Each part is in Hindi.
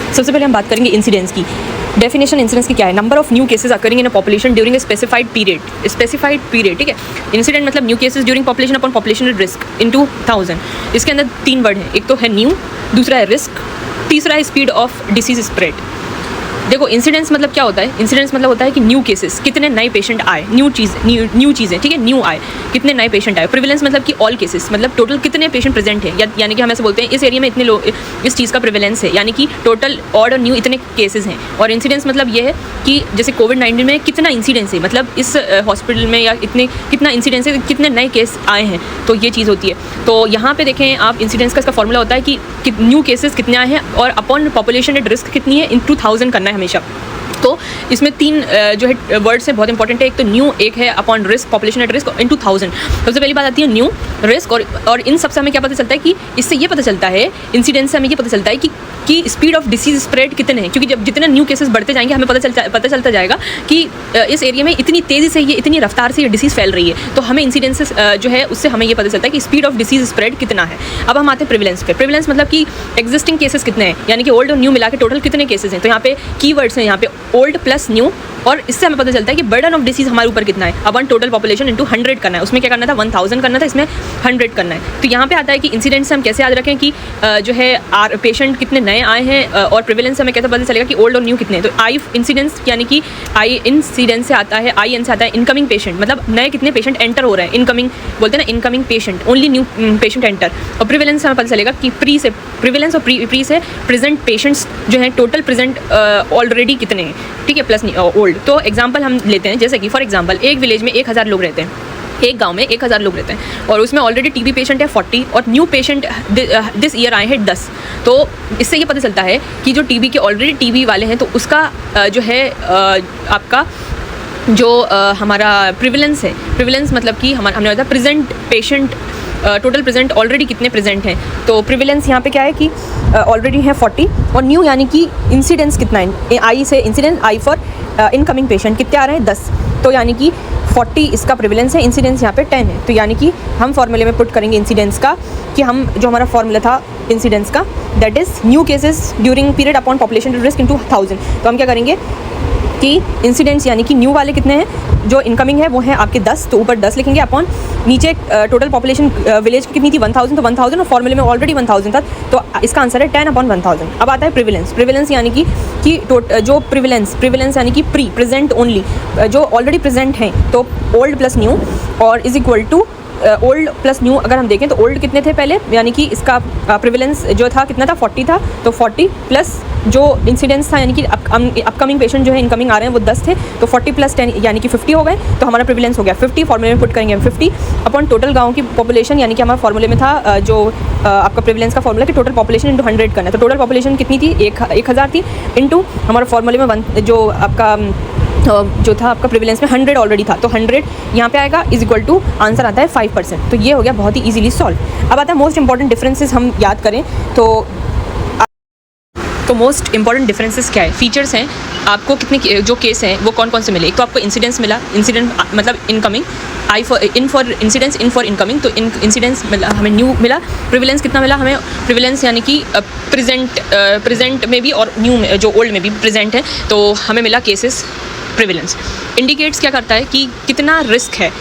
सबसे पहले हम बात करेंगे इंसिडेंस की। डेफिनेशन इंसिडेंस की क्या है? Number of new cases occurring in a population during a specified period, ठीक है। इंसिडेंट मतलब new cases during population upon population risk into 1000। इसके अंदर 3 वर्ड हैं, एक तो है न्यू, दूसरा है रिस्क, तीसरा है स्पीड ऑफ डिसीज स्प्रेड। देखो इंसिडेंस मतलब क्या होता है? इंसिडेंस मतलब होता है कि न्यू केसेस, कितने नए पेशेंट आए, न्यू चीज़ें, ठीक है, न्यू आए, कितने नए पेशेंट आए। प्रिवेलेंस मतलब कि ऑल केसेस, मतलब टोटल कितने पेशेंट प्रेजेंट हैं, यानी कि हम ऐसे बोलते हैं इस एरिया में इतने लोग, इस चीज़ का प्रिवेलेंस है, यानी कि टोटल ऑड और न्यू इतने केसेस हैं। और इंसिडेंस मतलब ये है कि जैसे कोविड-19 में कितना इंसिडेंस है, मतलब इस हॉस्पिटल में या कितना इंसिडेंस है, कितने नए केस आए हैं, तो ये चीज़ होती है। तो यहाँ पे देखें आप, इंसिडेंस का इसका फॉर्मूला होता है कि न्यू केसेस कितने आए हैं और अपॉन पॉपुलेशन एट रिस्क कितनी है, इंटू 1000 करना है हमेशा। तो इसमें 3 जो है वर्ड्स हैं बहुत इंपॉर्टेंट है, एक तो न्यू, एक है upon risk, population at risk, into 1000। सबसे पहली बात आती है न्यू, रिस्क, और इन सबसे हमें क्या पता चलता है कि इससे ये पता चलता है, इंसिडेंस से हमें ये पता चलता है कि स्पीड ऑफ डिसीज स्प्रेड कितने हैं, क्योंकि जब जितने न्यू केसेस बढ़ते जाएंगे हमें पता चलता जाएगा कि इस एरिया में इतनी तेज़ी से, ये इतनी रफ्तार से ये डिसीज़ फैल रही है। तो हमें इंसिडेंसेस जो है उससे हमें ये पता चलता है कि स्पीड ऑफ डिसीज स्प्रेड कितना है। अब हम आते हैं प्रिविलेंस पे। प्रिविलेंस मतलब कि एग्जिस्टिंग केसेस कितने हैं, यानी कि ओल्ड और न्यू मिला के टोटल कितने केसेस हैं। तो यहाँ पे कीवर्ड्स हैं, यहाँ पे ओल्ड प्लस न्यू, और इससे हमें पता चलता है कि बर्डन ऑफ डिसीज हमारे ऊपर कितना है। अपन टोटल पॉपुलेशन इंटू 100 करना है, उसमें क्या करना था 1000 करना था, इसमें 100 करना है। तो यहाँ पे आता है कि इंसिडेंट से हम कैसे याद रखें कि जो है पेशेंट कितने नए आए हैं, और प्रिवेलेंस से हमें कैसे पता चलेगा कि ओल्ड और न्यू कितने हैं। तो आई इंसिडेंस यानी कि आई इंसिडेंस से आता है, आई एन से आता है इनकमिंग पेशेंट, मतलब नए कितने पेशेंट एंटर हो रहे हैं, इनकमिंग बोलते हैं ना, incoming patient, only new patient enter. और प्रिवेलेंस से हमें पता चलेगा कि प्रिवेलेंस और प्री से प्रेजेंट पेशेंट्स जो हैं टोटल प्रेजेंट ऑलरेडी कितने हैं, ठीक है, प्लस ओल्ड। तो एग्जांपल हम लेते हैं, जैसे कि फॉर एग्जांपल एक विलेज में 1000 लोग रहते हैं, एक गांव में 1000 लोग रहते हैं, और उसमें ऑलरेडी टीबी पेशेंट है 40 और न्यू पेशेंट दिस ईयर आए हैं 10। तो इससे ये पता चलता है कि जो टीबी के ऑलरेडी टीबी वाले हैं, तो उसका जो है आपका जो हमारा प्रिविलेंस है, प्रिविलेंस मतलब कि हमने बताया present patient total present already कितने प्रेजेंट हैं। तो प्रिविलेंस यहाँ पे क्या है कि ऑलरेडी है 40, और न्यू यानी कि इंसिडेंस कितना है, आई से incidence, I for incoming patient कितने आ रहे हैं 10, तो यानी कि 40 इसका प्रिविलेंस है, इंसिडेंस यहाँ पे 10 है। तो यानी कि हम फॉर्मूले में पुट करेंगे इंसिडेंस का, कि हम जो हमारा फॉर्मूला था इंसिडेंस का, that is new cases during period upon population risk into 1000। तो हम क्या करेंगे कि इंसिडेंट्स यानी कि न्यू वाले कितने हैं, जो इनकमिंग है वो है आपके 10, तो ऊपर 10 लिखेंगे अपॉन, नीचे टोटल पॉपुलेशन विलेज की कितनी थी 1000, तो 1000 और फॉर्मूले में ऑलरेडी 1000 था, तो इसका आंसर है 10/1000। अब आता है प्रिविलेंस। प्रिविलेंस यानी कि जो प्रिविलेंस यानी कि प्रेजेंट ओनली, जो ऑलरेडी प्रेजेंट हैं, तो ओल्ड प्लस न्यू, और is equal to old plus new. अगर हम देखें तो ओल्ड कितने थे पहले, यानी कि इसका प्रिविलेंस जो था कितना था 40 था, तो 40 प्लस जो इंसिडेंस था, यानी कि अपकमिंग पेशेंट जो है इनकमिंग आ रहे हैं वो 10 थे, तो 40 प्लस 10 यानी कि 50 हो गए, तो हमारा प्रिविलेंस हो गया 50। फॉर्मूले में पुट करेंगे हम 50 अपॉन टोटल गाँव की पॉपुलेशन, यानी कि हमारे फॉर्मूले में था जो आपका प्रिविलेंस का फॉर्मूला कि टोटल पॉपुलेशन इंटू 100 करना है। तो टोटल पॉपुलेशन कितनी थी 1000 थी, इंटू हमारे फॉर्मूले में जो आपका जो था आपका प्रिविलेंस में 100 ऑलरेडी था, तो 100 यहाँ पे आएगा, इज इक्वल टू आंसर आता है 5%। तो ये हो गया बहुत ही इजीली सॉल्व। अब आता है मोस्ट इंपॉर्टेंट डिफरेंसेस हम याद करें तो मोस्ट इंपॉर्टेंट डिफरेंसेस क्या है, फीचर्स हैं, आपको कितने जो केस हैं वो कौन कौन से मिले। एक तो आपको इंसिडेंस मिला, इंसिडेंट मतलब incoming, I for in for incidence, in for incoming, तो इंसिडेंस मिला हमें न्यू मिला। प्रिविलेंस कितना मिला हमें, प्रिविलेंस यानी कि प्रेजेंट में भी और न्यू में जो ओल्ड में भी प्रेजेंट है, तो हमें मिला केसेस प्रिविलेंस। इंडिकेट्स क्या करता है कि कितना रिस्क है,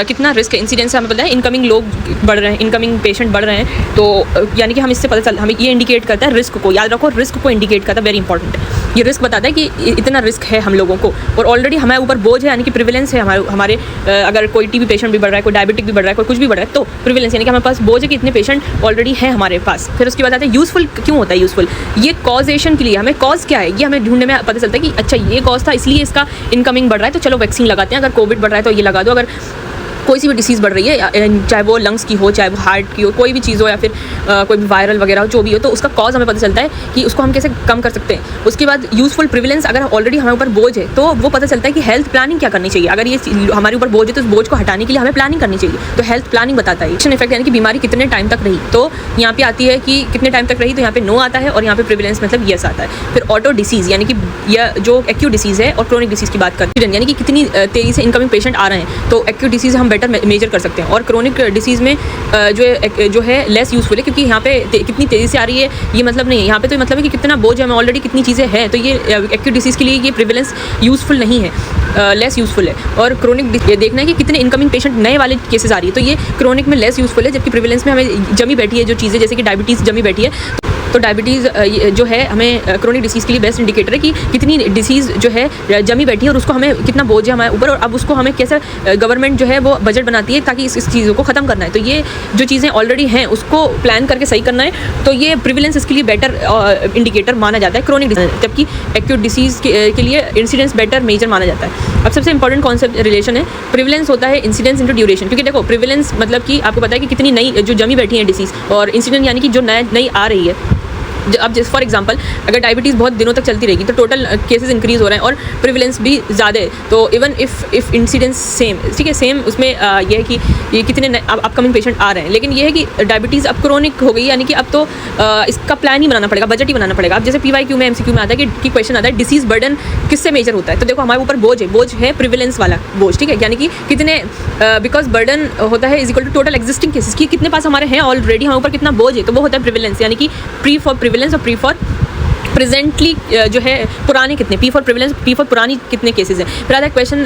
कितना रिस्क है। इंसिडेंस से हमें पता है इनकमिंग लोग बढ़ रहे हैं, इनकमिंग पेशेंट बढ़ रहे हैं, तो यानी कि हम इससे पता चल, हमें ये इंडिकेट करता है रिस्क को, याद रखो रिस्क को इंडिकेट करता है, वेरी इंपॉर्टेंट। ये रिस्क बताता है कि इतना रिस्क है हम लोगों को, और ऑलरेडी हमारे ऊपर बोझ है, यानी कि प्रिविलेंस है हमारे अगर कोई टीबी पेशेंट भी बढ़ रहा है, कोई डायबिटिक भी बढ़ रहा है, कोई कुछ भी बढ़ रहा है, तो प्रिविलेंस यानी कि हमारे पास बोझ है कि इतने पेशेंट ऑलरेडी हैं हमारे पास। फिर उसके बाद आता है यूज़फुल। क्यों होता है यूज़फुल, ये कॉजेशन के लिए, हमें कॉज क्या है ये हमें ढूंढने में पता चलता है कि अच्छा ये कॉज था इसलिए इसका इनकमिंग बढ़ रहा है, तो चलो वैक्सीन लगाते हैं। अगर कोविड बढ़ रहा है तो ये लगा दो, अगर कोई सी भी डिसीज़ बढ़ रही है, चाहे वो लंग्स की हो, चाहे वो हार्ट की हो, कोई भी चीज़ हो, या फिर कोई भी वायरल वगैरह हो, जो भी हो, तो उसका कॉज हमें पता चलता है कि उसको हम कैसे कम कर सकते हैं। उसके बाद यूज़फुल प्रिविलेंस, अगर ऑलरेडी हमारे ऊपर बोझ है तो वो पता चलता है कि हेल्थ प्लानिंग क्या करनी चाहिए। अगर ये हमारे ऊपर बोझ है तो उस बोझ को हटाने के लिए हमें प्लानिंग करनी चाहिए, तो हेल्थ प्लानिंग बताता है। एक्शन इफेक्ट यानी कि बीमारी कितने टाइम तक रही, तो यहाँ पे आती है कि कितने टाइम तक रही, तो यहाँ पे नो आता है, और यहाँ पे प्रिविलेंस मतलब यस आता है। फिर ऑटो डिसीज़ यानी कि यह जो एक्यूट डिसीज़ है, और क्रोनिक डिसीज़ की बात करते हैं, यानी कि कितनी तेज़ी से इनकमिंग पेशेंट आ रहे हैं, तो एक्यूट डिसीज़ हम बेटर मेजर कर सकते हैं। और क्रोनिक डिसीज़ में जो है लेस यूज़फुल है, क्योंकि यहाँ पे कितनी तेज़ी से आ रही है ये मतलब नहीं है, यहाँ पे तो मतलब है कि कितना बोझ हमें ऑलरेडी कितनी चीज़ें हैं, तो ये एक्यूट डिसीज़ के लिए ये प्रिवेलेंस यूज़फुल नहीं है, लेस यूज़फुल है। और क्रोनिक ये देखना है कि कितने इनकमिंग पेशेंट नए वाले केसेस आ रही है, तो ये क्रोनिक में लेस यूज़फुल है, जबकि प्रिवेलेंस में हमें जमी बैठी है जो चीज़ें, जैसे कि डायबिटीज़ जमी बैठी है। तो डायबिटीज़ जो है हमें क्रोनिक डिसीज़ के लिए बेस्ट इंडिकेटर है कि कितनी डिसीज़ जो है जमी बैठी है और उसको हमें कितना बोझ है हमारे ऊपर, और अब उसको हमें कैसे गवर्नमेंट जो है वो बजट बनाती है ताकि इस चीज़ों को ख़त्म करना है। तो ये जो चीज़ें ऑलरेडी हैं उसको प्लान करके सही करना है, तो ये प्रिविलेंस इसके लिए बेटर इंडिकेटर माना जाता है क्रोनिक डिसीज़, जबकि एक्यूट डिसीज़ के लिए इंसिडेंस बेटर मेजर माना जाता है। अब सबसे इंपॉर्टेंट कॉन्सेप्ट रिलेशन है, प्रिविलेंस होता है इंसिडेंस इंटू ड्यूरेशन, क्योंकि देखो प्रिविलेंस मतलब कि आपको पता है कि कितनी नई जो जमी बैठी है डिसीज़, और इंसिडेंट यानी कि जो नई आ रही है। अब जैसे फॉर एग्जांपल अगर डायबिटीज़ बहुत दिनों तक चलती रहेगी तो टोटल केसेस इंक्रीज़ हो रहे हैं और प्रिविलेंस भी ज़्यादा है, तो इवन इफ़ इंसिडेंस सेम, ठीक है, सेम उसमें यह है कि ये कितने अपकमिंग पेशेंट आ रहे हैं, लेकिन ये है कि डायबिटीज़ अब क्रोनिक हो गई, यानी कि अब तो इसका प्लान ही बनाना पड़ेगा, बजट ही बनाना पड़ेगा। अब जैसे PYQ में MCQ में आता है कि क्वेश्चन आता है डिसीज़ बर्डन किससे मेजर होता है, तो देखो हमारे ऊपर बोझ है प्रिविलेंस वाला बोझ, ठीक है, यानी कि कितने बिकॉज बर्डन होता है is equal to total existing cases की कितने पास हमारे हैं ऑलरेडी, हमारे ऊपर कितना बोझ है, तो वो होता है प्रिविलेंस, यानी कि प्री फॉर प्रिविलेंस और प्री फॉर प्रेजेंटली जो है पुराने कितने, P for prevalence, P for पुरानी कितने केसेस हैं। फिर आता है क्वेश्चन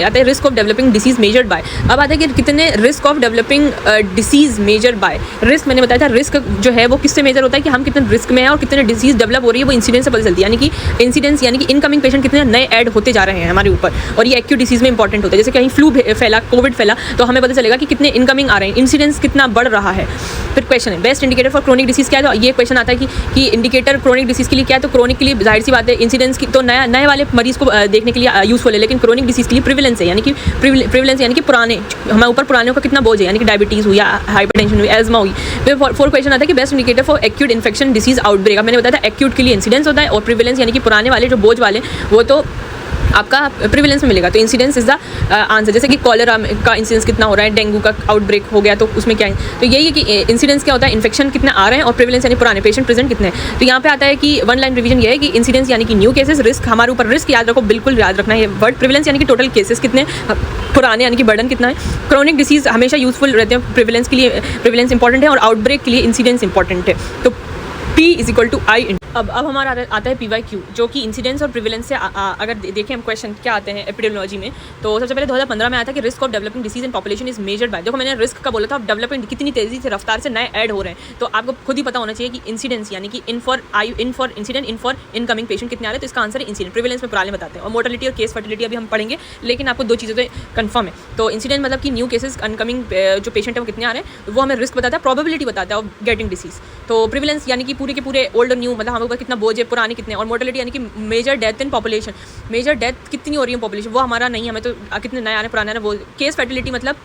आता है risk of developing disease measured by. अब आता है कि कितने risk of developing disease measured by. Risk मैंने बताया था, रिस्क जो है वो किससे मेजर होता है कि हम कितने रिस्क में हैं और कितने डिसीज़ डेवलप हो रही है, वो इंसिडेंस से पता चलती है, यानी कि इंसिडेंस यानी कि इनकमिंग पेशेंट कितने नए ऐड होते जा रहे हैं हमारे ऊपर, और ये एक्यूट डिसीज़ में इंपॉर्टेंट होता है। जैसे कहीं फ्लू फैला, कोविड फैला, तो हमें पता चलेगा कि कितने इनकमिंग आ रहे हैं, इंसिडेंस कितना बढ़ रहा है। फिर क्वेश्चन है best indicator for chronic disease क्या है, तो ये क्वेश्चन आता है कि इंडिकेटर क्रोनिक डिसीज़ के लिए क्या है, तो क्रोनिक के लिए जाहिर सी बात है इंसिडेंस की तो नए वाले मरीज को देखने के लिए यूज़फुल है, लेकिन क्रोनिक डिसीज़ के लिए प्रिविलेंस है, यानी कि प्रिविलेंस यानी कि पुराने हमारे ऊपर पुराने का कितना बोझ है, यानी कि डायबिटीज़ हुई या हाइपरटेंशन हुई, एज़मा हुई। फिर फोर क्वेश्चन आता है कि best indicator for acute infection disease outbreak. अब मैंने बताया था एक्यूट के लिए इंसिडेंस होता है और प्रिविलेंस यानी कि पुराने वाले जो बोझ वाले वो तो आपका प्रिविलेंस में मिलेगा, तो इंसिडेंस इज द आंसर। जैसे कि कॉलेरा का इंसिडेंस कितना हो रहा है, डेंगू का आउटब्रेक हो गया तो उसमें क्या है, तो यही है कि इंसिडेंस क्या होता है, इन्फेक्शन कितने आ रहे हैं, और प्रिविलेंस यानी पुराने पेशेंट प्रेजेंट कितने हैं। तो यहाँ पे आता है कि वन लाइन रिवीजन ये है कि इंसिडेंस यानी कि न्यू केसेस, रिस्क हमारे ऊपर रिस्क याद रखो, बिल्कुल याद रखना है वर्ड। प्रिविलेंस यानी कि टोटल केसेस कितने, पुराने यानी कि बर्डन कितना है। क्रोनिक डिसीज़ हमेशा यूजफुल रहते हैं, प्रिविलेंस के लिए प्रिविलेंस इंपॉर्टेंट है और आउटब्रेक के लिए इंसिडेंस इंपॉर्टेंट है। तो P is equal to I। अब हमारा आता है PYQ, जो कि इंसिडेंस और प्रिविलेंस से अगर देखें हम क्वेश्चन क्या आते हैं एपिडेमियोलॉजी में, तो सबसे पहले 2015 में आया था कि risk of developing disease in population is measured by. देखो मैंने रिस्क का बोला था, डेवलपिंग कितनी तेजी से रफ्तार से नए ऐड हो रहे हैं, तो आपको खुद ही पता होना चाहिए कि इंसिडेंस यानी कि in for incident, in for incoming patient कितने आ रहे हैं, तो इसका आंसर है इंसिडेंट। प्रिविलेंस में पुराने बताते हैं, और मोर्टलिटी और केस फर्टिलिटी अभी हम पढ़ेंगे, लेकिन आपको दो चीज़ें तो कंफर्म है। तो इंसिडेंट मतलब कि न्यू केसेस अनकमिंग जो पेशेंट है वो कितने आ रहे हैं, वो हमें रिस्क बताता है, प्रोबेबिलिटी बताता है ऑफ गेटिंग डिसीज। तो प्रिविलेंस यानी कि पूरे के पूरे ओल्ड और न्यू, मतलब हमारे ऊपर कितना बोझ है, पुराने कितने, और मोर्टलिटी यानी कि major death in population, major death कितनी हो रही है पॉपुलेशन, वो हमारा नहीं, हमें तो कितने नए आ रहे हैं पुराने आ रहे हैं वो। केस फर्टिलिटी मतलब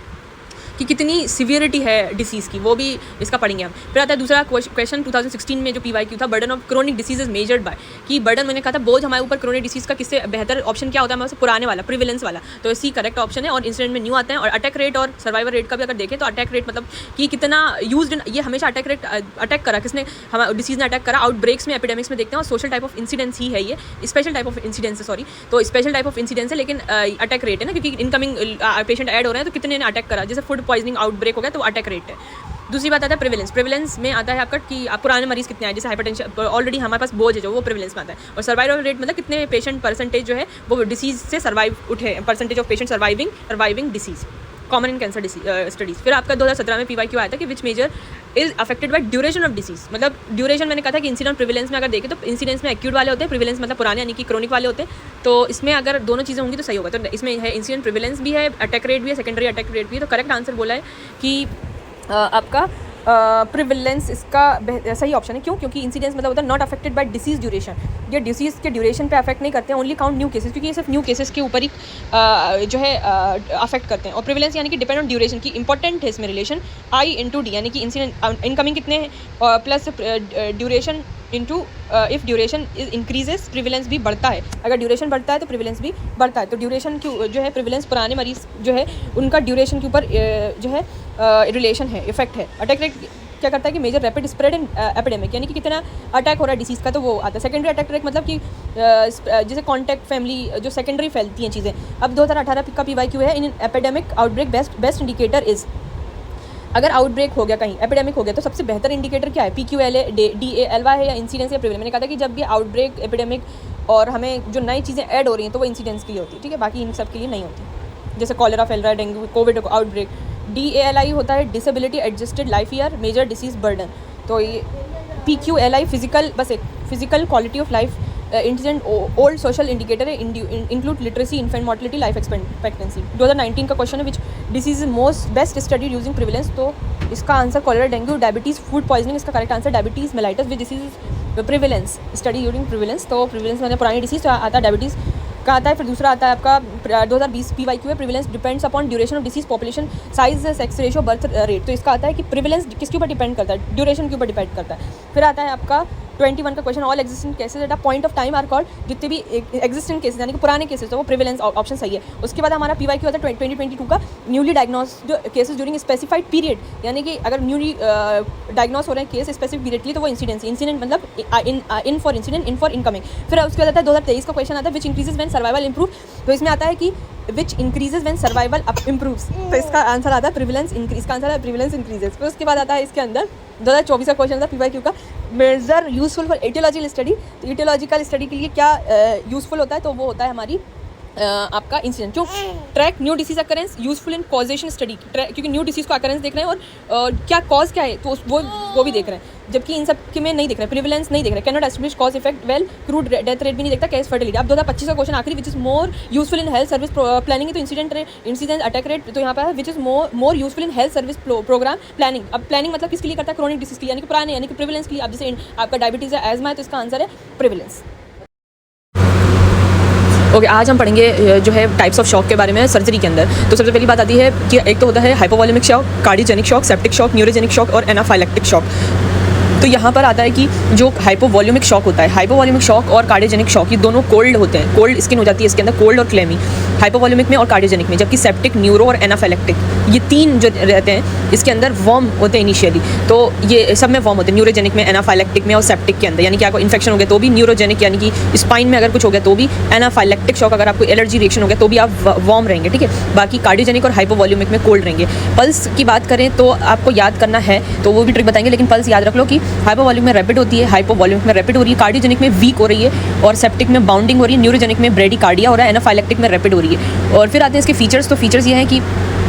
कि कितनी सीवियरिटी है डिसीज़ की, वो भी इसका पढ़ेंगे हम। फिर आता है दूसरा क्वेश्चन 2016 में जो PYQ था, burden of chronic diseases measured by, कि बर्डन मैंने कहा था बोझ हमारे ऊपर क्रोनिक डिसीज़ का किससे बेहतर ऑप्शन क्या होता है हमारे पुराने वाला, प्रिविलेंस वाला, तो सी करेक्ट ऑप्शन है। और इंसिडेंट में न्यू आते हैं, और अटैक रेट और सर्वाइवल रेट का भी अगर देखें तो अटैक रेट मतलब कि कितना यूज, ये हमेशा अटैक रेट अटैक करा किसने, हमारे डिसीज़ ने अटैक करा, आउटब्रेक्स में एपिडेमिक्स में देखते हैं, और सोशल टाइप ऑफ इंसिडेंस ही है ये, स्पेशल टाइप ऑफ इंसिडेंस है, सॉरी, तो स्पेशल टाइप ऑफ इंसिडेंस है, लेकिन अटैक रेट है ना, क्योंकि इनकमिंग पेशेंट ऐड हो रहे हैं, तो कितने ने अटैक करा, जैसे फूड पॉइजनिंग आउटब्रेक हो गया तो अटैक रेट है। दूसरी बात आता है प्रिविलेंस। प्रिविलेंस में आता है आपका कि आप पुराने मरीज कितने आए, जैसे हाइपरटेंशन ऑलरेडी हमारे पास बोझ है जो, वो प्रिविलेंस में आता है। और सर्वाइवल रेट मतलब कितने पेशेंट परसेंटेज जो है वो डिसीज से सर्वाइव उठे, percentage of patient surviving disease, common in cancer studies. फिर आपका 2017 में PYQ आया था कि which major is affected by duration of disease. मतलब ड्यूरेशन मैंने कहा था कि इंसिडेंट प्रिविलेंस में अगर देखें तो इंसिडेंस में एक्यूट वाले होते हैं, प्रिविलेंस मतलब पुराने यानी कि क्रोनिक वाले होते हैं, तो इसमें अगर दोनों चीज़ें होंगी तो सही होगा। तो इसमें है इंसिडेंट प्रिविलेंस भी है, अटैक रेट भी है, सेकेंडरी अटैक रेट भी है। तो करेक्ट आंसर बोला है कि आपका प्रिविलेंस इसका सही ऑप्शन है। क्यों? क्योंकि इंसिडेंस मतलब होता है not affected by disease duration, ये डिसीज़ के ड्यूरेशन पे अफेक्ट नहीं करते हैं, ओनली काउंट न्यू केसेस, क्योंकि ये सिर्फ न्यू केसेस के ऊपर ही जो है अफेक्ट करते हैं। और प्रिविलेंस यानी कि डिपेंड ऑन ड्यूरेशन की, इंपॉर्टेंट है इसमें रिलेशन I/D, यानी कि इंसिडेंट इनकमिंग कितने हैं plus duration into if duration is increases prevalence भी बढ़ता है, अगर ड्यूरेशन बढ़ता है तो प्रिविलेंस भी बढ़ता है। तो ड्यूरेशन की जो है प्रिविलेंस पुराने मरीज जो है उनका ड्यूरेशन के ऊपर जो है रिलेशन है, इफेक्ट है। अटैक रेट क्या करता है कि major rapid spread in epidemic, यानी कि कितना अटैक हो रहा है डिसीज़ का, तो वो आता है। सेकेंडरी अटैक रेट मतलब कि जैसे कॉन्टैक्ट फैमिली जो सेकेंडरी फैलती हैं चीज़ें। अब 2018 का PYQ है, in epidemic outbreak best indicator is, अगर आउटब्रेक हो गया कहीं, एपिडेमिक हो गया, तो सबसे बेहतर इंडिकेटर क्या है? PQLA, DALY है या इंसिडेंस या प्रिवेलेंस। मैंने कहा था कि जब भी आउटब्रेक, एपिडेमिक और हमें जो नई चीज़ें ऐड हो रही हैं तो वो इंसिडेंस के लिए होती है, ठीक है, बाकी इन सब के लिए नहीं होती। जैसे कॉलेरा फैल रहा है, डेंगू, कोविड आउटब्रेक। DALI होता है disability adjusted life year major disease burden. तो ये PQLI फिजिकल, बस एक physical quality of life incident old social indicator है, include literacy, infant mortality, life expectancy. 2019 का क्वेश्चन है which disease most best studied using prevalence, तो इसका answer cholera, dengue, diabetes, food poisoning, इसका correct answer diabetes mellitus which disease prevalence study using prevalence. तो प्रिविलेंस मैंने पुरानी डिसीज तो आता है डायबिटीज़ का आता है। फिर दूसरा आता है आपका 2020 PYQ है, prevalence depends upon duration of disease, population size, sex ratio, birth rate. तो इसका आता है कि प्रिविलेंस किसके ऊपर डिपेंड करता है? ड्यूरेशन के ऊपर डिपेंड करता है। फिर आता है आपका 21 का question, all existent cases at a point of time are called, जितने भी एग्जिस्टेंट केसेज यानी कि पुराने केसेज तो वो प्रिविलेंस ऑप्शन सही है। उसके बाद हमारा PYQ आता है 2022 का, newly diagnosed cases during specified period, यानी कि अगर न्यूली डायग्नोस हो रहे हैं केस स्पेसिफिक पीरियड के लिए तो वो इंसिडेंस मतलब in for incident, in for incoming. फिर उसके बाद आता है 2023 का क्वेश्चन आता है विच इंक्रीजेज व्हेन सर्वाइवल इंप्रूव, तो इसमें आता है कि विच इंक्रीजेज व्हेन सर्वाइवल इम्प्रूव्स, तो इसका आंसर आता है प्रिविलेंस इंक्रीज, इसका आंसर है प्रिविलेंस इंक्रीजेज। फिर उसके बाद आता है इसके अंदर 2024 का क्वेश्चन था PYQ का, major useful for aetiological study, तो एटियोलॉजिकल स्टडी के लिए क्या यूजफुल होता है? तो वो होता है हमारी आपका इंसिडेंट। क्यों? Track new disease occurrence, useful in causation study, क्योंकि न्यू डिसीज को अकरेंस देख रहे हैं और क्या कॉज क्या है तो वो भी देख रहे हैं, जबकि इन सब के में नहीं देख रहे, प्रिविलेंस नहीं देख रहे, can not establish cause effect well, crude death rate भी नहीं देखता, केस फर्टिलिटी। अब 2025 का क्वेश्चन आखिरी, which is more useful in health service planning, तो इंसिडेंट अटैक रेट तो यहाँ पर है which is more useful in health service programme planning. अब प्लानिंग मतलब किसके लिए करता है? क्रोनिक डिसीज के लिए, यानी कि पुराने, यानी कि प्रिविलेंस के लिए। अब जैसे आपका डायबिटीज़ है, एजमा है, तो इसका आंसर है प्रिविलेंस। ओके, आज हम पढ़ेंगे जो है टाइप्स ऑफ शॉक के बारे में सर्जरी के अंदर। तो सबसे पहली बात आती है कि एक तो होता है hypovolaemic shock, cardiogenic shock, septic shock, neurogenic shock और एनाफाइलेक्टिक शॉक। तो यहाँ पर आता है कि जो हाइपोवॉल्यूमिक शॉक होता है, हाइपोवॉल्यूमिक शॉक और कार्डियोजेनिक शॉक ये दोनों कोल्ड होते हैं, कोल्ड स्किन हो जाती है इसके अंदर, कोल्ड और क्लेमी हाइपोवॉल्यूमिक में और कार्डियोजेनिक में, जबकि सेप्टिक, न्यूरो और एनाफाइलेक्टिक ये तीन जो रहते हैं इसके अंदर वार्म होते हैं इनिशियली। तो ये सब में वार्म होते हैं, न्यूरोजेनिक में, एनाफाइलेक्टिक में और सेप्टिक के अंदर, यानी कि आपको इन्फेक्शन हो गया तो भी न्यूरोजेनिक, यानी कि स्पाइन में अगर कुछ हो गया तो भी, एनाफाइलेक्टिक शॉक अगर आपको एलर्जी रिएक्शन हो गया तो भी आप वार्म रहेंगे, ठीक है। बाकी कार्डियोजेनिक और हाइपोवॉल्यूमिक में कोल्ड रहेंगे। पल्स की बात करें तो आपको याद करना है तो वो भी ट्रिक बताएंगे, लेकिन पल्स याद रख लो कि हाइपोवॉल्यूमिक में रैपिड होती है, हाइपोवॉल्यूमिक में रैपिड हो रही है, कार्डियोजेनिक में वीक हो रही है और सेप्टिक में बाउंडिंग हो रही है, न्यूरोजेनिक में ब्रेडिकार्डिया हो रहा है, एनाफाइलेक्टिक में रैपिड हो रही है। और फिर आते हैं इसके फीचर्स। तो फीचर्स ये हैं कि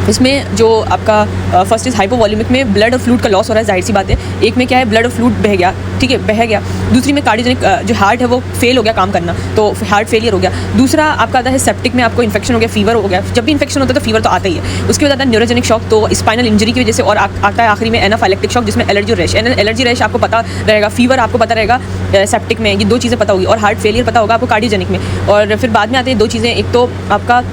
इसमें जो आपका फर्स्ट इज हाइपोवॉल्यूमिक में ब्लड और फ्लूइड का लॉस हो रहा है, जाहिर सी बात है। एक में क्या है, ब्लड और फ्लूइड बह गया, ठीक है, बह गया। दूसरी में कार्डियोजेनिक जो हार्ट है वो फेल हो गया काम करना, तो हार्ट फेलियर हो गया। दूसरा आपका आता है सेप्टिक में आपको इन्फेक्शन हो गया, फीवर हो गया। जब भी इन्फेक्शन होता है तो फीवर तो आता ही है। उसके बाद आता है न्यूरोजेनिक शॉक, तो स्पाइनल इंजरी की वजह से, और आता है आखिरी में एनाफाइलेक्टिक शॉक जिसमें एलर्जी रैश। एलर्जी रैश आपको पता रहेगा, फीवर आपको पता रहेगा सेप्टिक में, ये दो चीज़ें पता होगी, और हार्ट फेलियर पता होगा आपको कार्डियोजेनिक में। और फिर बाद में आते हैं दो चीज़ें, एक तो आपका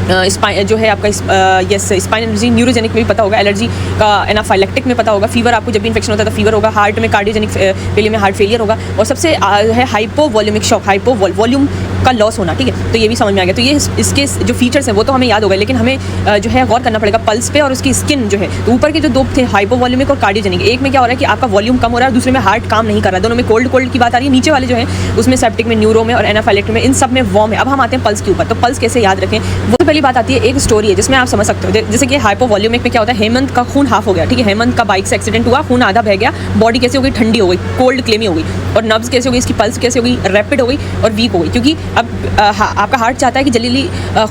जो है आपका स्पाइन एनर्जी, न्यूरोजेनिक में भी पता होगा, एलर्जी का एनाफाइलेक्टिक में पता होगा, फीवर आपको जब भी इन्फेक्शन होता है तो फीवर होगा, हार्ट में कार्डियोजेनिक फेलियर में हार्ट फेलियर होगा, और सबसे है हाइपोवॉल्यूमिक शॉक, हाइपोवॉल्यूम का लॉस होना, ठीक है। तो ये भी समझ में आ गया। तो ये इसके जो फीचर्स हैं वो तो हमें याद हो गए, लेकिन हमें जो है गौर करना पड़ेगा पल्स पे और उसकी स्किन जो है। तो ऊपर के जो दो थे हाइपोवॉल्यूमिक और कार्डियोजेनिक, एक में क्या हो रहा है कि आपका वॉल्यूम कम हो रहा है, दूसरे में हार्ट काम नहीं कर रहा है, दोनों में कोल्ड की बात आ रही है। नीचे वाले जो है उसमें सेप्टिक में, न्यूरो में और एनाफाइलेक्टिक में, इन सब में वार्म है। अब हम आते हैं पल्स के ऊपर। तो पल्स कैसे याद रखें, वो पहली बात आती है, एक स्टोरी है जिसमें आप समझ सकते हो। जैसे कि हाइपोवॉल्यूमिक में क्या होता है, हेमंत का खून हाफ हो गया, ठीक है, हेमंत का बाइक से एक्सीडेंट हुआ, खून आधा बह गया, बॉडी कैसे हो गई, ठंडी हो गई, कोल्ड क्लेमी हो गई, और नर्व्स कैसे हो गई, इसकी पल्स कैसे हो गई, रैपिड हो गई और वीक हो गई, क्योंकि अब आपका हार्ट चाहता है कि जल्दी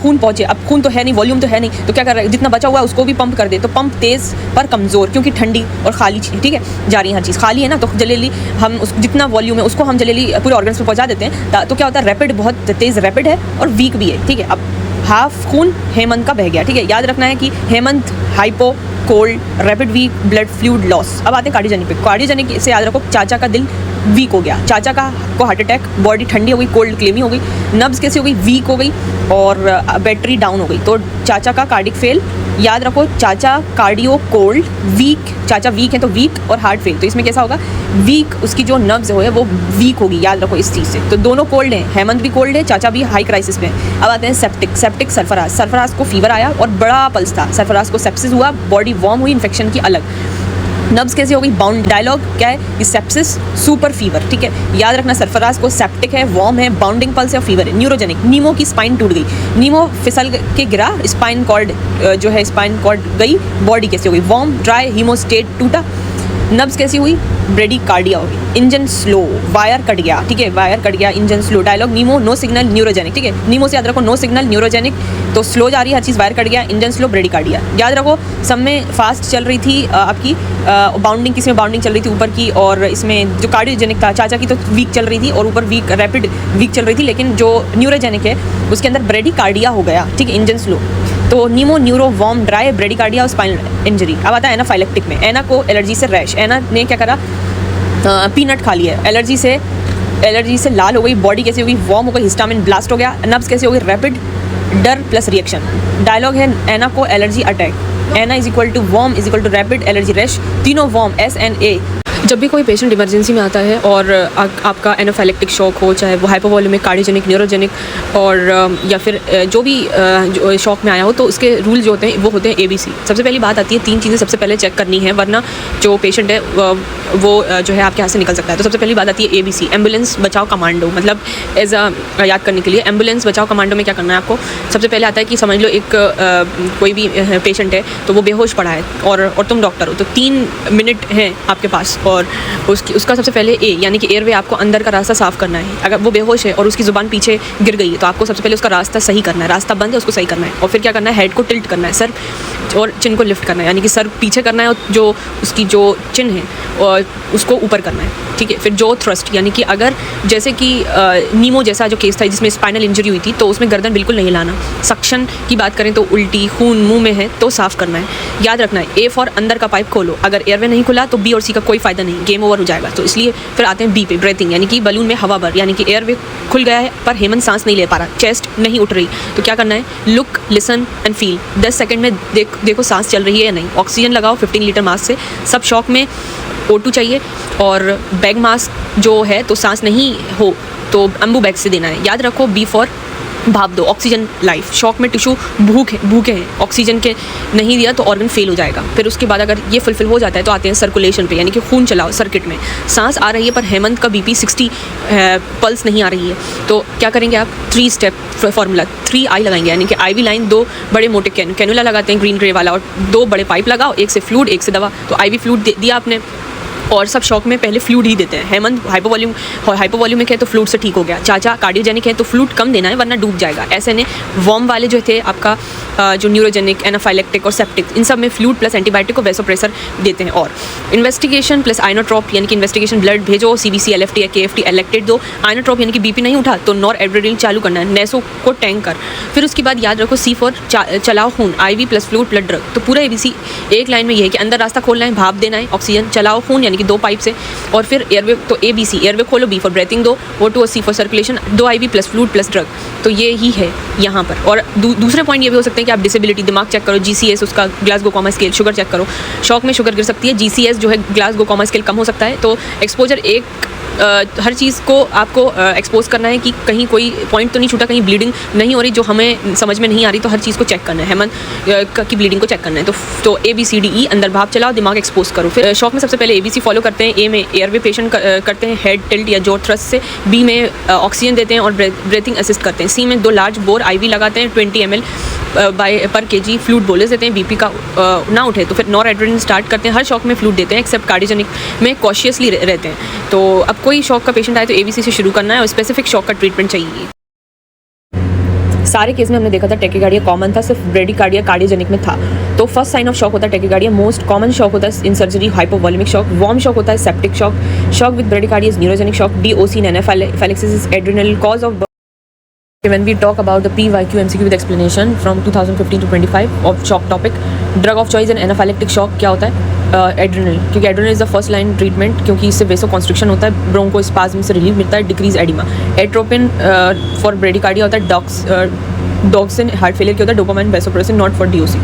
खून पहुंचे। अब खून तो है नहीं, वॉल्यूम तो है नहीं, तो क्या कर रहा है, जितना बचा हुआ है उसको भी पंप कर दे, तो पंप तेज़ पर कमज़ोर, क्योंकि ठंडी और खाली चीज़, ठीक है, जा रही है हर चीज़ खाली है ना, तो जल्दी हम जितना वॉल्यूम है उसको हम जल्दी पूरे ऑर्गन्स में पहुँचा देते हैं। तो क्या होता है, रैपिड बहुत तेज़ रैपिड है और वीक भी है, ठीक है। अब हाफ खून हेमंत का बह गया, ठीक है। याद रखना है कि हेमंत hypo, cold, rapid weak, blood fluid loss. अब आते हैं कार्डियोजेनिक पे। कार्डियोजेनिक से याद रखो, चाचा का दिल वीक हो गया, चाचा का को हार्ट अटैक, बॉडी ठंडी हो गई, कोल्ड क्लेमी हो गई, नर्व्स कैसे हो गई, वीक हो गई और बैटरी डाउन हो गई, तो चाचा का कार्डिक फेल। याद रखो, चाचा कार्डियो कोल्ड, वीक, चाचा वीक है तो वीक और हार्ट फेल, तो इसमें कैसा होगा, वीक, उसकी जो नर्व्स है वो वीक होगी, याद रखो इस चीज़ से। तो दोनों कोल्ड हैं, हेमंत भी कोल्ड है, चाचा भी हाई क्राइसिस में है। अब आते हैं सेप्टिक। सेप्टिक सरफराज को फीवर आया और बड़ा पल्स था, सरफराज को सेप्सिस हुआ, बॉडी वार्म हुई, इन्फेक्शन की अलग। नब्स कैसे हो गई? बाउंड। डायलॉग क्या है? सेप्सिस, सुपर फीवर, ठीक है, याद रखना। सरफराज को सेप्टिक है, वॉर्म है, बाउंडिंग पल्स है, फीवर है। न्यूरोजेनिक, नीमो की स्पाइन टूट गई, नीमो फिसल के गिरा, स्पाइन कॉर्ड जो है स्पाइन कॉर्ड गई। बॉडी कैसे हो गई? वार्म, ड्राई, हीमोस्टेट टूटा। नब्स कैसी हुई? ब्रेडिकार्डिया हो गई। इंजन स्लो, वायर कट गया, ठीक है, वायर कट गया, इंजन स्लो। डायलॉग नीमो नो सिग्नल न्यूरोजेनिक, ठीक है, नीमो से याद रखो नो सिग्नल न्यूरोजेनिक, तो स्लो जा रही है हर चीज़, वायर कट गया, इंजन स्लो, ब्रेडिकार्डिया। याद रखो सब में फास्ट चल रही थी आपकी बाउंडिंग, किसी में बाउंडिंग चल रही थी ऊपर की, और इसमें जो कार्डियोजेनिक था चाचा की तो वीक चल रही थी और ऊपर वीक रैपिड वीक चल रही थी, लेकिन जो न्यूरोजेनिक है उसके अंदर ब्रेडिकार्डिया हो गया, ठीक है, इंजन स्लो। तो नीमो, न्यूरो, वार्म, ड्राई, ब्रेडिकार्डिया और स्पाइनल इंजरी। अब आता है एनाफाइलेक्टिक में। एना को एलर्जी से रैश, एना ने क्या करा? पीनट खा लिया, एलर्जी से लाल हो गई। बॉडी कैसी हो गई? वार्म हो गई, हिस्टामिन ब्लास्ट हो गया। नब्स कैसे हो गई? रैपिड, डर प्लस रिएक्शन। डायलॉग है एना को एलर्जी अटैक, एना is equal to warm is equal to rapid allergy rash, तीनों वार्म, SNA। जब भी कोई पेशेंट इमरजेंसी में आता है और आपका एनाफाइलेक्टिक शॉक हो, चाहे वो हाइपोवॉल्यूमिक, कार्डियोजेनिक, न्यूरोजेनिक और या फिर जो भी जो शॉक में आया हो, तो उसके रूल जो होते हैं वो होते हैं ABC। सबसे पहली बात आती है 3 चीज़ें सबसे पहले चेक करनी है, वरना जो पेशेंट है वो जो है आपके हाथ से निकल सकता है। तो सबसे पहली बात आती है ABC, एम्बुलेंस बचाओ कमांडो। मतलब एज याद करने के लिए, एम्बुलेंस बचाओ कमांडो में क्या करना है आपको? सबसे पहले आता है कि समझ लो एक कोई भी पेशेंट है तो वो बेहोश पड़ा है और तुम डॉक्टर हो, तो 3 मिनट हैं आपके पास, और उसका सबसे पहले यानी कि एयरवे आपको अंदर का रास्ता साफ़ करना है। अगर वो बेहोश है और उसकी ज़ुबान पीछे गिर गई है तो आपको सबसे पहले उसका रास्ता सही करना है, रास्ता बंद है उसको सही करना है। और फिर क्या करना है? हेड को टिल्ट करना है, सर और चिन को लिफ्ट करना है, यानी कि सर पीछे करना है और जो उसकी जो चिन है और उसको ऊपर करना है, ठीक है। फिर जो थ्रस्ट, यानी कि अगर जैसे कि नीमो जैसा जो केस था जिसमें स्पाइनल इंजरी हुई थी, तो उसमें गर्दन बिल्कुल नहीं हिलाना। सक्शन की बात करें तो उल्टी, खून मुंह में है तो साफ़ करना है। याद रखना है A फॉर अंदर का पाइप खोलो, अगर एयरवे नहीं खुला तो B और C का कोई फ़ायदा नहीं, गेम ओवर हो जाएगा। तो इसलिए फिर आते हैं B पे, ब्रीथिंग, यानी कि बलून में हवा भर, यानी कि एयरवे खुल गया है पर हेमंत सांस नहीं ले पा रहा, चेस्ट नहीं उठ रही, तो क्या करना है? Look, listen and feel. 10 second में देखो सांस चल रही है या नहीं। ऑक्सीजन लगाओ 15 लीटर मास्क से। सब शॉक में O2 चाहिए, और बैग मास्क जो है तो सांस नहीं हो तो अम्बू बैग से देना है। याद रखो B फॉर भाप दो, ऑक्सीजन लाइफ। शॉक में टिश्यू भूखे हैं, ऑक्सीजन के नहीं दिया तो ऑर्गन फेल हो जाएगा। फिर उसके बाद अगर ये फुलफिल हो जाता है तो आते हैं सर्कुलेशन पे, यानी कि खून चलाओ सर्किट में। सांस आ रही है पर हेमंत का BP 60 पल्स नहीं आ रही है, तो क्या करेंगे आप? 3 स्टेप फार्मूला, 3I लगाएंगे, यानी कि IV लाइन, 2 बड़े मोटे कैनुला लगाते हैं ग्रीन ग्रे वाला, और 2 बड़े पाइप लगाओ, एक से फ्लूइड एक से दवा। तो IV फ्लूइड दिया आपने, और सब शॉक में पहले फ्लूइड ही देते हैं। हेमंत हाइपोवॉल्यूमिक है तो फ्लूइड से ठीक हो गया, चाचा कार्डियोजेनिक है तो फ्लूइड कम देना है वरना डूब जाएगा। SNA वार्म वाले जो थे आपका जो न्यूरोजेनिक, एनाफाइलेक्टिक और सेप्टिक, इन सब में फ्लूइड प्लस एंटीबायोटिक को वैसोप्रेसर देते हैं। और इन्वेस्टिगेशन प्लस आइनोट्रॉप, यानी कि इन्वेस्टिगेशन ब्लड भेजो, CBC, LFT या KFT इलेक्टेड दो। आइनोट्रॉप यानी कि BP नहीं उठा तो नॉर एड्रेनलिन चालू करना है, नेसो को टैंक कर। फिर उसके बाद याद रखो C फॉर चलाओ खून, IV plus fluid plus drug. तो पूरा ABC एक लाइन में ये है कि अंदर रास्ता खोलना है, भाप देना है, ऑक्सीजन चलाओ खून यानी कि 2 पाइप से, और फिर एयरवे तो ABC एयरवे खोलो, B फॉर ब्रीथिंग दो, O2 और C for circulation, 2 IV plus fluid plus drug. तो ये ही है यहाँ पर। और दूसरे पॉइंट ये भी हो सकते हैं कि आप डिसेबिलिटी, दिमाग चेक करो, GCS उसका Glasgow coma scale, sugar check करो, शॉक में शुगर गिर सकती है, GCS जो है ग्लासगो कॉमा स्केल कम हो सकता है। तो एक्सपोजर हर चीज़ को आपको एक्सपोज करना है कि कहीं कोई पॉइंट तो नहीं छूटा, कहीं ब्लीडिंग नहीं हो रही जो हमें समझ में नहीं आ रही, तो हर चीज़ को चेक करना है, हेमंत की ब्लीडिंग को चेक करना है। तो ABCDE अंदर भाप चलाओ, दिमाग एक्सपोज करो। फिर शॉक में सबसे पहले ABC फॉलो करते हैं, A में एयरवे पेशेंट करते हैं हेड टिल्ट या जो थ्रस्ट से, B में ऑक्सीजन देते हैं और ब्रीथिंग असिस्ट करते हैं, C में 2 लार्ज बोर IV लगाते हैं 20 ml पर kg, फ्लूइड बोले देते हैं, BP का ना उठे तो फिर नॉर एड्रेनलिन स्टार्ट करते हैं। हर शॉक में फ्लूइड देते हैं एक्सेप्ट कार्डियोजेनिक में कॉशियसली रहते हैं। तो अब कोई शॉक का पेशेंट आए तो ABC से शुरू करना है और स्पेसिफिक शॉक का ट्रीटमेंट चाहिए। सारे केस में हमने देखा था टेकीकार्डिया कॉमन था, सिर्फ ब्रेडिकार्डिया कार्डियोजेनिक में था। तो फर्स्ट साइन ऑफ शॉक होता है टेकीकार्डिया, मोस्ट कॉमन शॉक होता है in surgery hypovolaemic shock, warm shock होता है septic shock, shock with bradycardia is neurogenic shock, DOC in anaphylaxis is adrenal cause of. When we talk about the PYQ MCQ with explanation from 2015 to 25 of shock topic, drug of choice and anaphylactic shock क्या होता है? एड्रेनल, क्योंकि adrenal is the first line treatment, क्योंकि इससे वेसो कॉन्स्ट्रिक्शन होता है, ब्रोंकोस्पाज्म से रिलीफ मिलता है, decrease oedema. Atropine for bradycardia होता है, डॉक्सिन हार्ट फेलियर क्या होता है, dopamine vasopressin not for DOC।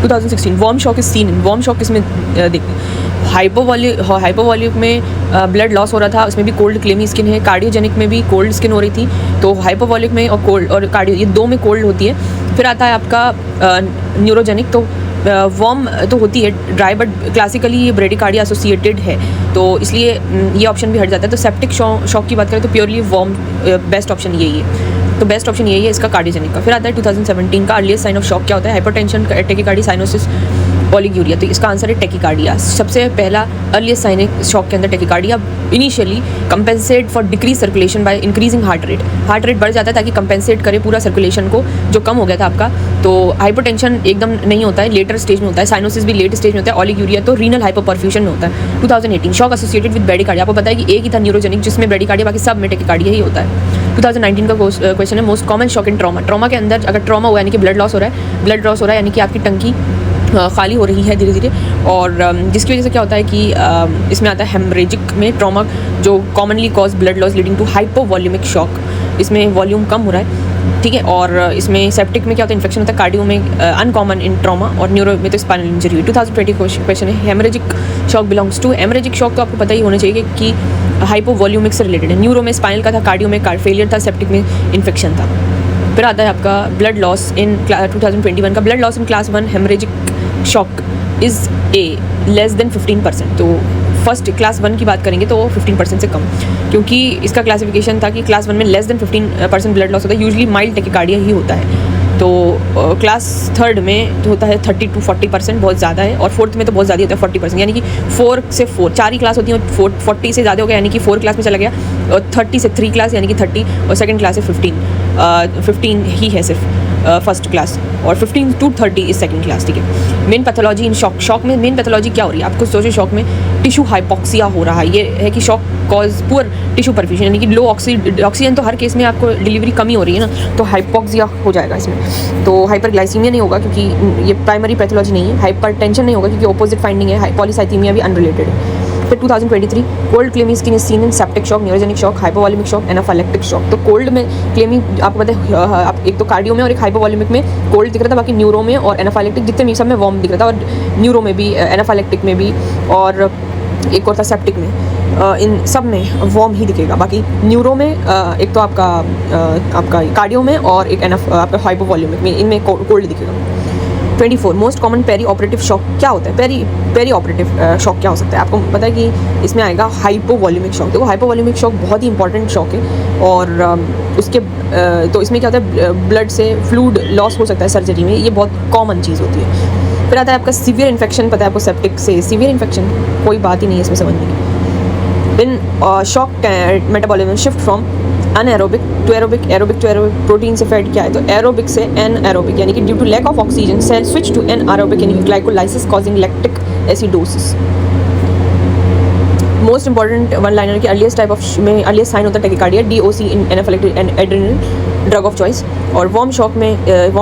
2016 warm shock is seen in, warm shock इसमें देखते हैं हाइपोवॉल्यूमिक में ब्लड लॉस हो रहा था, उसमें भी कोल्ड क्लेमी स्किन है, कार्डियोजेनिक में भी कोल्ड स्किन हो रही थी। तो हाइपोवॉल्यूमिक में और कोल्ड और कार्डियो ये 2 में कोल्ड होती है। फिर आता है आपका न्यूरोजेनिक, तो वार्म तो होती है ड्राई, बट क्लासिकली ये ब्रेडिकार्डिया एसोसिएटेड है, तो इसलिए ये ऑप्शन भी हट जाता है। तो सेप्टिक शॉक की बात करें तो प्योरली वार्म बेस्ट ऑप्शन यही है, तो बेस्ट ऑप्शन यही है इसका कार्डियोजेनिक का। फिर आता है 2017 का अर्लीस्ट साइन ऑफ शॉक क्या होता है, हाइपरटेंशन, टेकिकार्डिया, साइनोसिस, ओलिगूरिया। तो इसका आंसर है टेकिकार्डिया। सबसे पहला अर्लीस्ट साइन शॉक के अंदर tachycardia. Initially compensate for decrease circulation by increasing heart rate बढ़ जाता है ताकि कंपेंसेट करे पूरा सर्कुलेशन को जो कम हो गया था आपका। तो हाइपरटेंशन एकदम नहीं होता है, लेटर स्टेज में होता है। साइनोसिस भी लेट स्टेज में होता है। ओलिगूरिया तो रीनल हाइपोपरफ्यूजन में होता है। 2018 शॉक एसोसिएटेड विद ब्रेडिकार्डिया। आपको पता है कि एक ही था न्यूरोजेनिक जिसमें ब्रेडिकार्डिया, बाकी सब में टेकिकार्डिया ही होता है। 2019 का क्वेश्चन है मोस्ट कॉमन शॉक इन ट्रॉमा के अंदर अगर ट्रॉमा हुआ यानी कि ब्लड लॉस हो रहा है यानी कि आपकी टंकी खाली हो रही है धीरे धीरे, और जिसकी वजह से क्या होता है कि इसमें आता है हेमरेजिक में ट्रॉमा जो commonly cause blood loss leading to hypovolaemic shock. इसमें वॉल्यूम कम हो रहा है, ठीक है। और इसमें सेप्टिक में क्या होता है, इन्फेक्शन होता है। कार्डियो में अनकॉमन इन ट्रॉमा, और न्यूरो में तो स्पाइनल इंजरी हुई। 2020 क्वेश्चन है haemorrhagic shock belongs to. Haemorrhagic shock तो आपको पता ही होना चाहिए कि हाइपोवॉल्यूमिक से रिलेटेड है। न्यूरो में स्पाइनल का था, कार्डियो में फेलियर था, सेप्टिक में इन्फेक्शन था। फिर आता है आपका ब्लड लॉस इन 2021 का। Blood loss in class 1 haemorrhagic shock is a less than 15%। तो फर्स्ट क्लास 1 की बात करेंगे तो 15% से कम, क्योंकि इसका क्लासिफिकेशन था कि क्लास 1 में लेस देन 15% ब्लड लॉस होता है। यूजली माइल्ड टेकिकार्डिया ही होता है। तो क्लास 3 में तो होता है 30 to 40%, बहुत ज़्यादा है। और 4th में तो बहुत ज़्यादा होता है 40%, यानी कि 4 से 4 4 ही क्लास होती है। 40 से ज़्यादा हो गया यानी कि 4 क्लास में चला गया, और 30 से 3 क्लास यानी कि 30, और सेकंड क्लास से 15 ही है सिर्फ फर्स्ट क्लास, और 15 to 30 इज सेकंड क्लास, ठीक है। मेन पैथोलॉजी इन शॉक में मेन पैथोलॉजी क्या हो रही है आपको सोचो। शॉक में टिश्यू हाइपोक्सिया हो रहा है। ये है कि shock cause poor tissue perfusion, यानी कि लो ऑक्सीजन तो हर केस में आपको डिलीवरी कमी हो रही है ना, तो हाइपोक्सिया हो जाएगा इसमें। तो हाइपरग्लाइसीमिया नहीं होगा क्योंकि ये प्राइमरी पैथोलॉजी नहीं है। हाइपरटेंशन नहीं होगा क्योंकि ऑपोजिट फाइंडिंग है। पॉलीसाइथीमिया भी अनरिलेटेड है। फिर 2023 cold clammy skin is seen in septic shock, neurogenic shock, hypovolaemic shock, anaphylactic shock. तो कोल्ड में क्लेमी आपको पता है आप एक तो कार्डियो में और एक हाइपोवॉल्यूमिक में कोल्ड दिख रहा था, बाकी न्यूरो में और एनाफाइलेक्टिक जितने भी सब में वार्म दिख रहा था, और न्यूरो में भी, एनाफाइलेक्टिक में भी, और एक और था सेप्टिक में। इन सब में वार्म ही दिखेगा। बाकी न्यूरो में एक तो आपका कार्डियो में, और एक आपका हाइपोवॉल्यूमिक में, इनमें कोल्ड दिखेगा। 24 most common peri operative shock क्या होता है। पेरी ऑपरेटिव शॉक क्या हो सकता है आपको पता है कि इसमें आएगा हाइपोवॉल्यूमिक शॉक। देखो हाइपोवॉल्यूमिक शॉक बहुत ही इंपॉर्टेंट शॉक है, और उसके तो इसमें क्या होता है ब्लड से फ्लूइड लॉस हो सकता है सर्जरी में, ये बहुत कॉमन चीज़ होती है। फिर आता है आपका सीवियर इन्फेक्शन, पता है आपको सेप्टिक से सीवियर इन्फेक्शन कोई बात ही नहीं है इसमें समझने की। Then shock metabolism shift from anaerobic to aerobic, aerobic to aerobic. Protein से फैट क्या है, तो एरोबिक से एनएरोबिक, यानी कि due to lack of oxygen cell switch to anaerobic यानी glycolysis causing lactic acidosis. Most important one liner की अर्लीस्ट टाइप ऑफ में अर्लीस्ट साइन होता है tachycardia, DOC in anaphylactic and adrenal drug of choice. और वार्म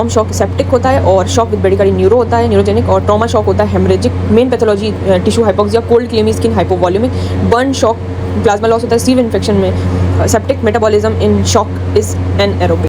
शॉक सेप्टिक होता है, और शॉक विद ब्रेडिकार्डिया न्यूरो होता है, न्यूरोजेनिक। और ट्रॉमा शॉक होता है haemorrhagic. Main pathology tissue hypoxia, cold clammy skin hypovolaemic. Burn shock plasma loss होता है। सीवियर इन्फेक्शन में septic metabolism in shock is anaerobic.